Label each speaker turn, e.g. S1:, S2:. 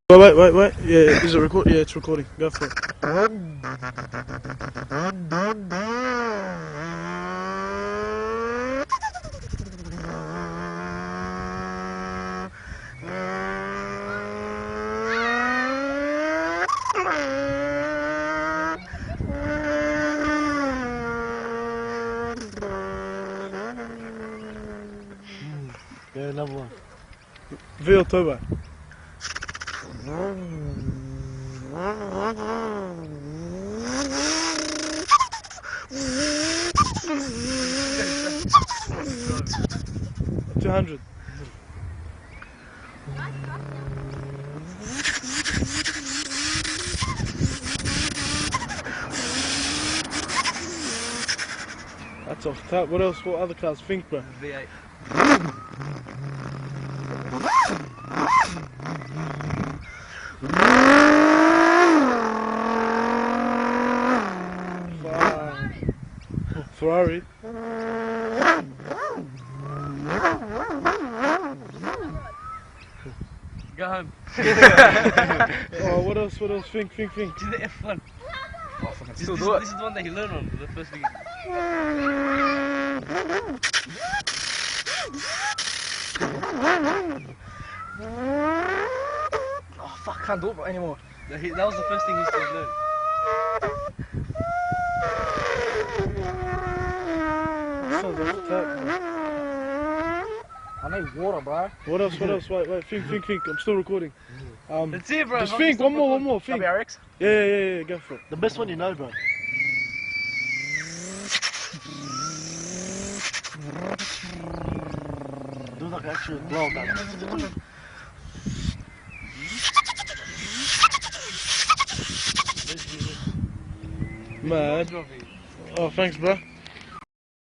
S1: Wait. Yeah, is it record? Yeah, it's recording. Go for it.
S2: Yeah, another one.
S1: Veeltober. $200. That's off the top. What else? What other cars? Think, bro.
S2: V8.
S1: Ferrari.
S2: Go home.
S1: Oh, what else? Think.
S2: Do the F1. This is the one that he learned on, the first thing.
S3: Oh fuck, I can't do it anymore.
S2: That was the first thing he started learning.
S1: Sounds off the top.
S3: I need water, bro.
S1: What else? Wait. Think. I'm still recording.
S2: That's it, bro.
S1: Just think. One more. Think.
S3: WRX?
S1: Yeah. Go for it.
S2: The best one you know, bro. Do like actual blow that.
S1: Mad. Oh, thanks, bro.